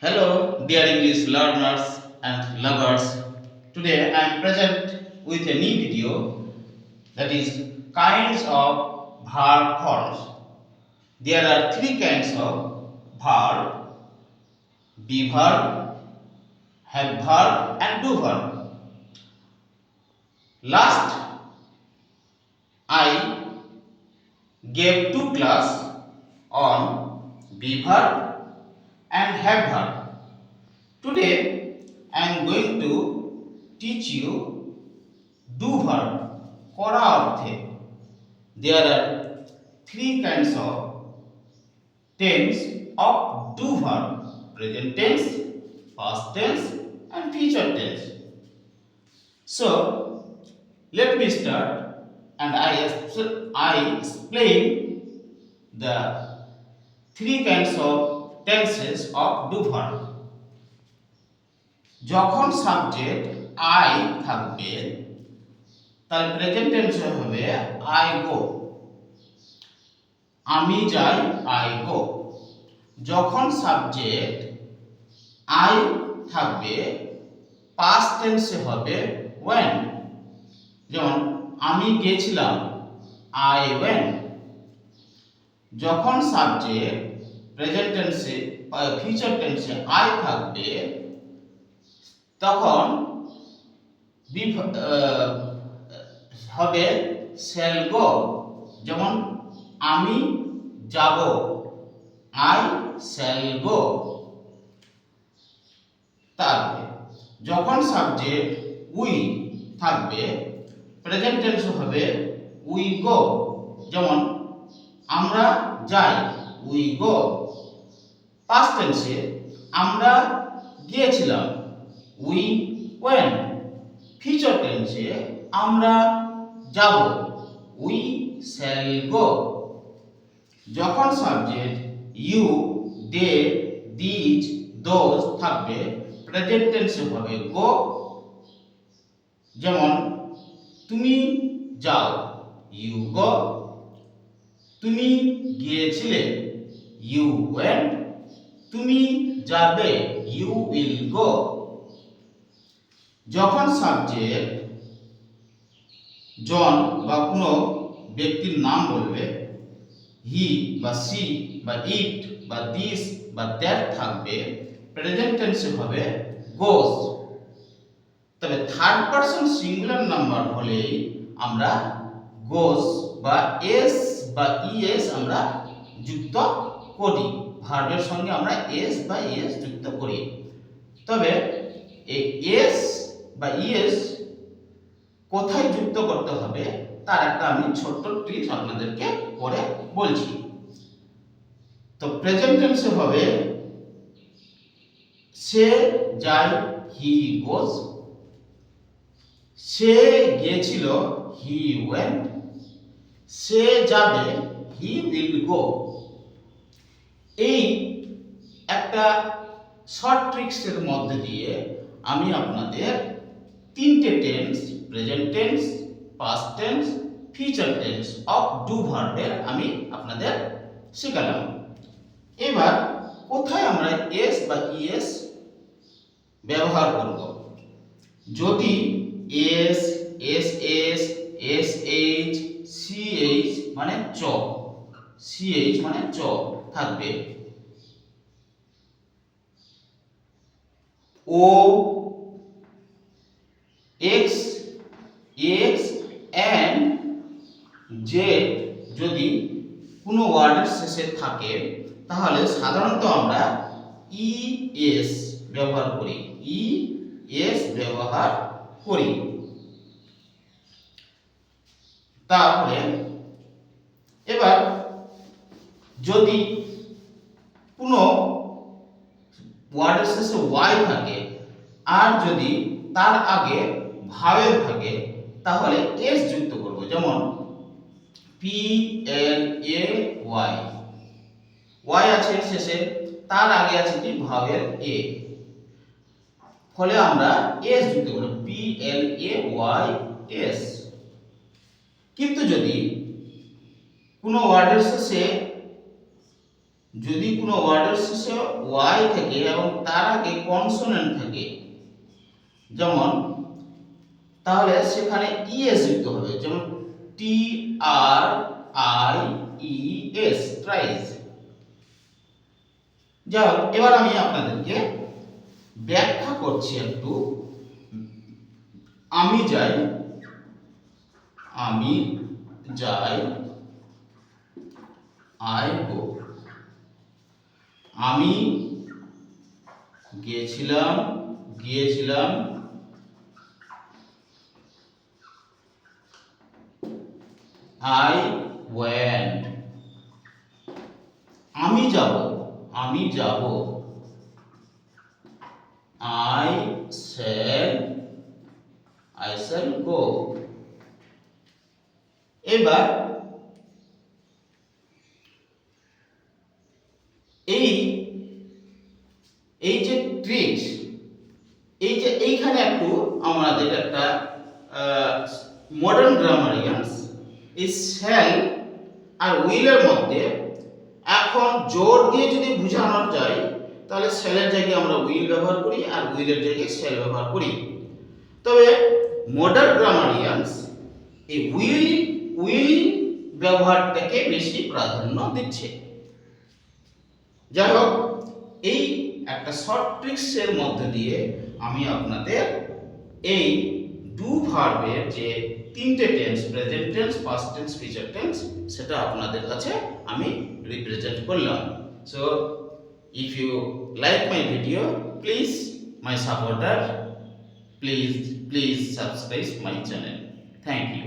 Hello, dear English learners and lovers. Today I am present with a new video, that is kinds of verb forms. There are three kinds of verb: be verb, have verb, and do verb. Last I gave two class on be verb and have verb. Today I am going to teach you do verb. করা অর্থে there are three kinds of tense of do verb: present tense, past tense, and future tense. So let me start, and I explain the three kinds of tenses of do verb. যখন subject I থাকবে তাহলে present টেন্সে হবে I go, আমি যাই, I go. যখন subject I থাকবে past টেন্সে হবে ওয়েন, যেমন আমি গেছিলাম, আই ওয়েন্ট। যখন সাবজেক্ট প্রেজেন্ট টেন্সে ফিউচার টেন্সে আই থাকবে তখন হবে শ্যাল গো, যেমন আমি যাব, আই শ্যাল গো। তারপরে যখন সাবজেক্ট উই থাকবে প্রেজেন্ট টেন্স হবে উই গো, যেমন আমরা যাই, উই গো। পাস্ট টেন্সে আমরা গিয়েছিলাম, উই ওয়েন্ট। ফিউচার টেন্সে আমরা যাব, উই শ্যাল গো। যখন subject you, they, these, those থাকবে প্রেজেন্ট টেন্সে হবে গো, যেমন তুমি যাও, ইউ গো। তুমি গিয়েছিলে, ইউ ওয়েন্ট। তুমি যাবে, ইউ উইল গো। যখন সাবজেক্ট জন বা কোনো ব্যক্তির নাম বলবে, হি বা সি বা ইট বা দিস বা দ্যাট থাকবে প্রেজেন্ট টেন্সে হবে গোজ। তবে থার্ড পারসন সিঙ্গুলার নাম্বার হলেই আমরা গোজ বা এস বা ইএস আমরা যুক্ত করি, ভার্বের সঙ্গে আমরা এস বা ইএস যুক্ত করি। তবে এই এস বা ইএস কোথায় যুক্ত করতে হবে তার একটা আমি ছোট্ট ট্রিক্স আপনাদেরকে পরে বলছি। তো প্রেজেন্ট টেন্সে হবে সে যায়, হি গোজ। সে গিয়েছিল, হি ওয়েন্ট। সে যাবে, হি উইল গো। এই একটা শর্ট ট্রিক্সের মধ্যে দিয়ে আমি আপনাদের তিনটে tense, present tense, past tense, future tense of do ভার্বের আমি আপনাদের শেখালাম। এবার কোথায় আমরা এস বা ইএস ব্যবহার করব? যদি S, S S, S H, C H মানে চ, সি এইচ মানে চ থাকবে, O, X, X and Z যদি কোনো ওয়ার্ডের শেষে থাকে তাহলে সাধারণত আমরা ই এস ব্যবহার করি, ই এস ব্যবহার করি। তারপরে এবার যদি কোনো ওয়ার্ডের শেষে ওয়াই থাকে আর যদি তার আগে ভাওয়েল থাকে তাহলে এস যুক্ত করব, যেমন P L A Y, Y আছে শেষে, তার আগে আছে কি ভাওয়েল এ, ফলে আমরা এস যুক্ত করব, P L A Y S. কিন্তু যদি কোনো ওয়ার্ডের শেষে ওয়াই থাকে এবং তার আগে কনসোনেন্ট থাকে, যেমন তাহলে সেখানে ইএস যুক্ত হবে, যেমন TRIES, ট্রাইজ। যাই হোক, এবার আমি আপনাদেরকে ব্যাখ্যা করছি একটু। আমি যাই, আই গো। আমি গিয়েছিলাম, I went. আমি যাব, I shall go. এবার এই যে ট্রিক্স, এইখানে একটু আমাদের একটা মডার্ন গ্রামারিয়ান্স, এই শ্যাল আর উইলের মধ্যে এখন জোর দিয়ে যদি বোঝানো যায় তাহলে শ্যালের জায়গায় আমরা উইল ব্যবহার করি আর উইলের জায়গায় শ্যাল ব্যবহার করি। তবে মডার্ন গ্রামারিয়ান্স এই উইল ব্যবহারটাকে বেশি প্রাধান্য দিচ্ছে। যাই হোক, এই একটা শর্ট ট্রিক্সের মধ্যে দিয়ে আমি আপনাদের এই ডু ভার্বের যে তিনটে tense, present tense, past tense, future tense, সেটা আপনাদের কাছে আমি রিপ্রেজেন্ট করলাম। So if you like my video, please my supporter, please subscribe my channel. Thank you.